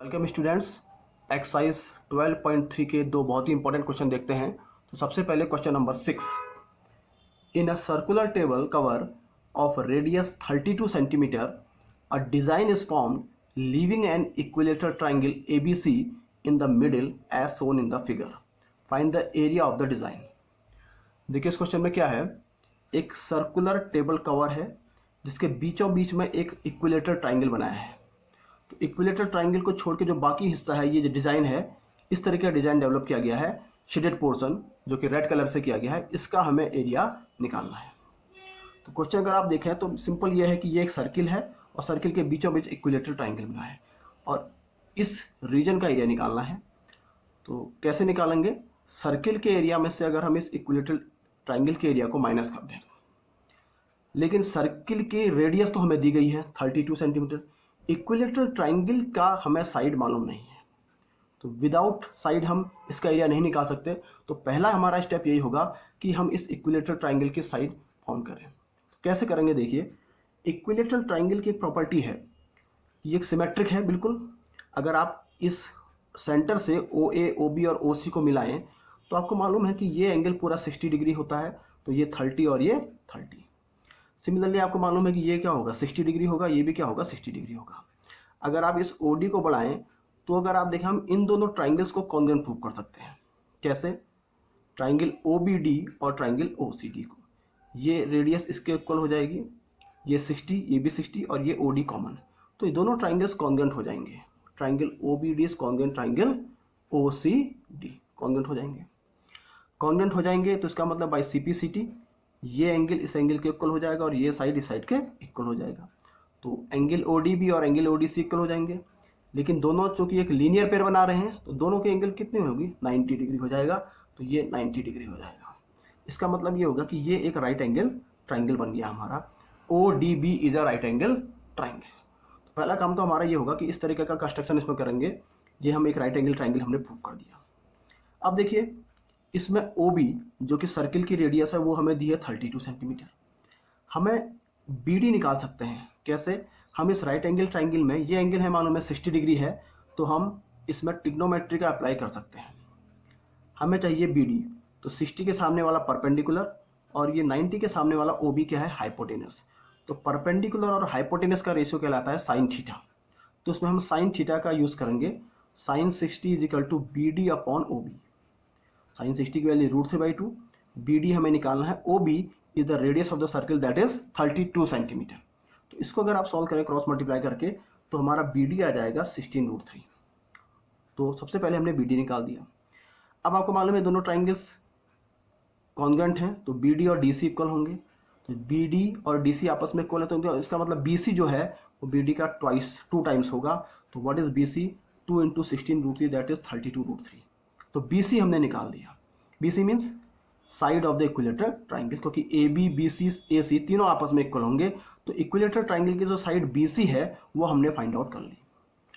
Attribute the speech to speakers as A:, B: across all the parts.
A: Welcome students. Exercise 12.3 के दो बहुत ही इंपॉर्टेंट क्वेश्चन देखते हैं। तो सबसे पहले question number 6। In a circular table cover of radius 32 centimetre a design is formed leaving an equilateral triangle ABC in the middle age shown in the figure. Find the area of the design. देखिए इस question में क्या है, एक circular table cover है जिसके बीचों बीच में एक इक्विलेटरल ट्राइंगल बनाया है। तो इक्विलेटरल ट्राइंगल को छोड़ के जो बाकी हिस्सा है, ये जो डिज़ाइन है, इस तरीके का डिज़ाइन डेवलप किया गया है। शेडेड पोर्शन जो कि रेड कलर से किया गया है, इसका हमें एरिया निकालना है। तो क्वेश्चन अगर आप देखें तो सिंपल ये है कि ये एक सर्किल है और सर्किल के बीचों बीच इक्विलेटरल ट्राइंगल बना है और इस रीजन का एरिया निकालना है। तो कैसे निकालेंगे? सर्किल के एरिया में से अगर हम इस इक्विलेटरल ट्राइंगल के एरिया को माइनस कर दें, लेकिन सर्किल की रेडियस तो हमें दी गई है 32 सेंटीमीटर। इक्विलेटरल ट्राइंगल का हमें साइड मालूम नहीं है, तो विदाउट साइड हम इसका एरिया नहीं निकाल सकते। तो पहला हमारा स्टेप यही होगा कि हम इस इक्विलेटरल ट्राइंगल की साइड फाउंड करें। कैसे करेंगे? देखिए, इक्विलेटरल ट्राइंगल की एक प्रॉपर्टी है, ये एक सिमेट्रिक है बिल्कुल। अगर आप इस सेंटर से OA, OB और OC को मिलाएं तो आपको मालूम है कि ये एंगल पूरा 60 डिग्री होता है, तो ये 30 और ये 30। सिमिलरली आपको मालूम है कि ये क्या होगा, 60 डिग्री होगा, ये भी क्या होगा, 60 डिग्री होगा। अगर आप इस OD को बढ़ाएं तो अगर आप देखें, हम इन दोनों ट्राइंगल्स को कॉन्ग्रुएंट प्रूव कर सकते हैं। कैसे? ट्राइंगल OBD और ट्राइंगल OCD को, ये रेडियस इसके इक्वल हो जाएगी, ये 60, ये भी 60 और ये OD कॉमन, तो ये दोनों ट्राइंगल्स कॉन्ग्रुएंट हो जाएंगे। Triangle OBD is congruent triangle OCD, congruent हो जाएंगे। कॉन्ग्रुएंट हो जाएंगे तो इसका मतलब बाय CPCT ये एंगल इस एंगल के इक्वल हो जाएगा और ये साइड इस साइड के इक्वल हो जाएगा। तो एंगल ODB और एंगल ODC इक्वल हो जाएंगे, लेकिन दोनों चूंकि एक लीनियर पेयर बना रहे हैं तो दोनों के एंगल कितनी होगी, 90 डिग्री हो जाएगा। तो ये 90 डिग्री हो जाएगा। इसका मतलब ये होगा कि ये एक राइट एंगल ट्राइंगल बन गया हमारा। ODB is a right angle triangle. तो पहला काम तो हमारा ये होगा कि इस तरीके का कंस्ट्रक्शन इसमें करेंगे। ये हम एक राइट एंगल ट्राइंगल हमने प्रूव कर दिया। अब देखिए, इसमें OB जो कि सर्किल की रेडियस है वो हमें दी है 32 सेंटीमीटर। हमें BD निकाल सकते हैं। कैसे? हम इस राइट एंगल ट्राइंगल में, ये एंगल है मालूम है 60 डिग्री है, तो हम इसमें ट्रिग्नोमेट्री का अप्लाई कर सकते हैं। हमें चाहिए BD, तो 60 के सामने वाला परपेंडिकुलर और ये 90 के सामने वाला OB क्या है, हाइपोटेनस। तो परपेंडिकुलर और हाइपोटेनस का रेशियो कहलाता है साइन थीटा। तो उसमें हम साइन थीटा का यूज करेंगे। Sine 60 is equal to BD upon OB। Sine 60 की वैल्यू √3/2। BD हमें निकालना है। OB is the radius of the circle that is 32 centimetre. तो इसको अगर आप सॉल्व करें क्रॉस मल्टीप्लाई करके तो हमारा BD आ जाएगा 16√3। तो सबसे पहले हमने BD निकाल दिया। अब आपको मालूम है दोनों ट्राइंगल्स कॉन्ग्रुएंट हैं, तो BD और DC इक्वल होंगे। तो BD और DC आपस में इक्वल है, तो इसका मतलब BC जो है वो BD का टू टाइम्स होगा। तो what is BC? 2 × 16√3 that is 32√3। तो BC हमने निकाल दिया। BC means side of the equilateral triangle, क्योंकि AB, BC, AC तीनों आपस में इक्वल होंगे। तो इक्विलेटरल ट्राइंगल की जो साइड BC है वो हमने फाइंड आउट कर ली।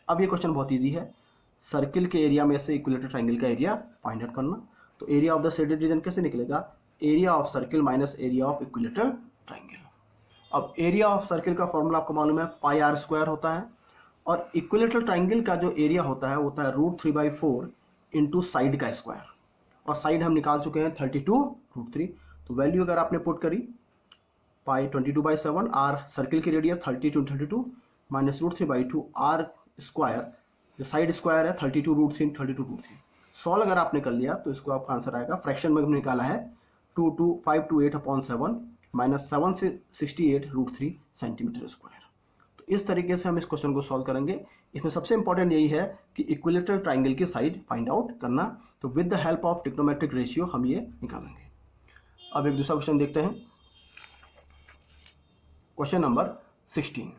A: अब ये क्वेश्चन बहुत इजी है, सर्किल के एरिया में से इक्विलेटरल ट्राइंगल का एरिया फाइंड आउट करना। तो area of the shaded region कैसे निकलेगा? Area of circle minus area of equilateral triangle. अब एरिया ऑफ सर्किल का फॉर्मूला आपको मालूम है, πr² होता है, और इक्विलेटरल ट्राइंगल का जो एरिया होता है √3/4 इंटू साइड का स्क्वायर, और साइड हम निकाल चुके हैं 32√3। तो वैल्यू अगर आपने पुट करी पाई 22/7, r सर्किल की रेडियस 32 × 32 माइनस √3/2 r स्क्वायर, जो साइड स्क्वायर है 32√3 32√3। सॉल्व अगर आपने कर लिया तो इसको आपका आंसर आएगा। फ्रैक्शन में हमने निकाला है 528/7 माइनस 7 से 68√3 सेंटीमीटर स्क्वायर। तो इस तरीके से हम इस क्वेश्चन को सॉल्व करेंगे। इसमें सबसे इंपॉर्टेंट यही है कि इक्विलेटरल ट्राइंगल की साइड फाइंड आउट करना। तो with the help of trigonometric ratio हम ये निकालेंगे। अब एक दूसरा क्वेश्चन देखते हैं। Question number 16।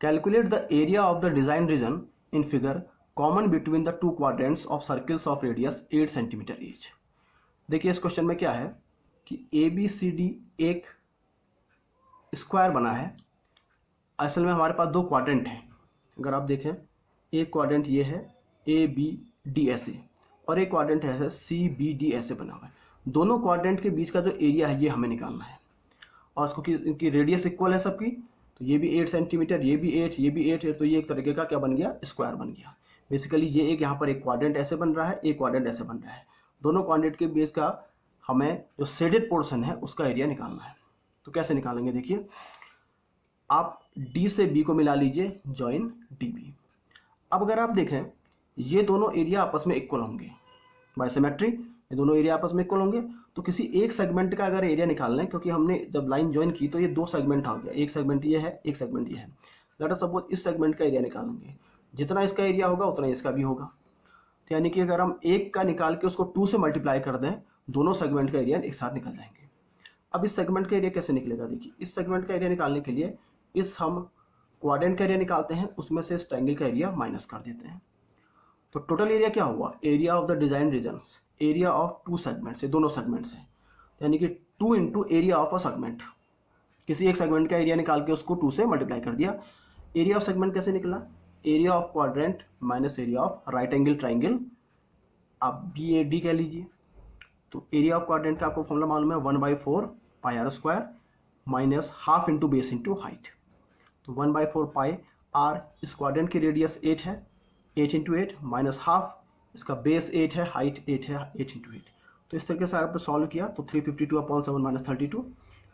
A: Calculate the area of the design region in figure common between the two quadrants of circles of radius 8 centimetre each. देखिए इस क्वेश्चन में क्या है कि ABCD एक स्क्वायर बना है। असल में हमारे पास दो क्वाड्रेंट हैं। अगर आप देखें, एक क्वाड्रेंट ये है ABD ऐसे, और एक क्वाड्रेंट है CBD ऐसे बना हुआ है। दोनों क्वाड्रेंट के बीच का जो एरिया है ये हमें निकालना है, और उसको इनकी रेडियस इक्वल है सबकी। तो ये भी 8 सेंटीमीटर, ये भी 8, ये भी 8 है, तो ये एक तरीके का क्या बन गया, स्क्वायर बन गया। बेसिकली ये एक यहाँ पर एक क्वाड्रेंट ऐसे बन रहा है, एक क्वाड्रेंट ऐसे बन रहा है। दोनों क्वाड्रेंट के बीच का हमें जो शेडेड पोर्शन है उसका एरिया निकालना है। तो कैसे निकालेंगे, देखिए आप डी से बी को मिला लीजिए, जॉइन डी बी। अब अगर आप देखें ये दोनों एरिया आपस में इक्वल होंगे, बाय सिमेट्री ये दोनों एरिया आपस में इक्वल होंगे। तो किसी एक सेगमेंट का अगर एरिया निकालना है, क्योंकि हमने जब लाइन ज्वाइन की तो ये दो सेगमेंट आ गया, एक सेगमेंट ये है, एक सेगमेंट ये है। लेट अस सपोज इस सेगमेंट का एरिया निकालेंगे, जितना इसका एरिया होगा उतना इसका भी होगा। तो यानी कि अगर हम एक का निकाल के उसको 2 से मल्टीप्लाई कर दें, दोनों सेगमेंट का एरिया एक साथ निकल जाएंगे। अब इस सेगमेंट का एरिया कैसे निकलेगा, देखिए इस सेगमेंट का एरिया निकालने के लिए इस हम क्वाड्रेंट का एरिया निकालते हैं, उसमें से इस ट्रायंगल का एरिया माइनस कर देते हैं। तो टोटल एरिया क्या हुआ, area of the design regions, area of 2 segments है, दोनों सेगमेंट्स है, यानी कि 2 into area of a segment. किसी एक सेगमेंट का एरिया निकाल के उसको 2 से मल्टीप्लाई कर दिया। एरिया ऑफ सेगमेंट कैसे निकला, area of quadrant minus area of right angle triangle, आप बी ए डी कह लीजिए। तो एरिया ऑफ क्वाड्रेंट का आपको फॉर्मूला मालूम है 1/4 pi r square minus half into base into height. तो 1/4 पाई आर, इस क्वाड्रेंट की रेडियस 8 है, 8 इंटू 8 माइनस हाफ, इसका बेस 8 है, हाइट 8 है, 8 इंटू 8। तो इस तरीके से आपने सॉल्व किया तो 352/7 माइनस 32,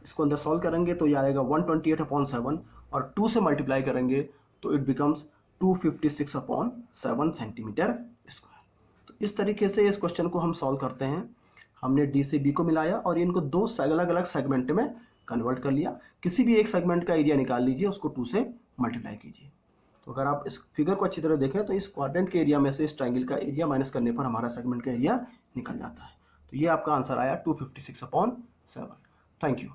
A: इसको अंदर सॉल्व करेंगे तो ये आएगा 128/7 और 2 से मल्टीप्लाई करेंगे तो इट बिकम्स 256/7 सेंटीमीटर स्क्वायर। तो इस तरीके से इस क्वेश्चन को हम सॉल्व करते हैं। हमने डी से बी को मिलाया और इनको 2 अलग अलग सेगमेंट में कन्वर्ट कर लिया। किसी भी एक सेगमेंट का एरिया निकाल लीजिए, उसको 2 से मल्टीप्लाई कीजिए। तो अगर आप इस फिगर को अच्छी तरह देखें तो इस क्वाड्रेंट के एरिया में से इस ट्रायंगल का एरिया माइनस करने पर हमारा सेगमेंट का एरिया निकल जाता है। तो ये आपका आंसर आया 256/7। Thank you.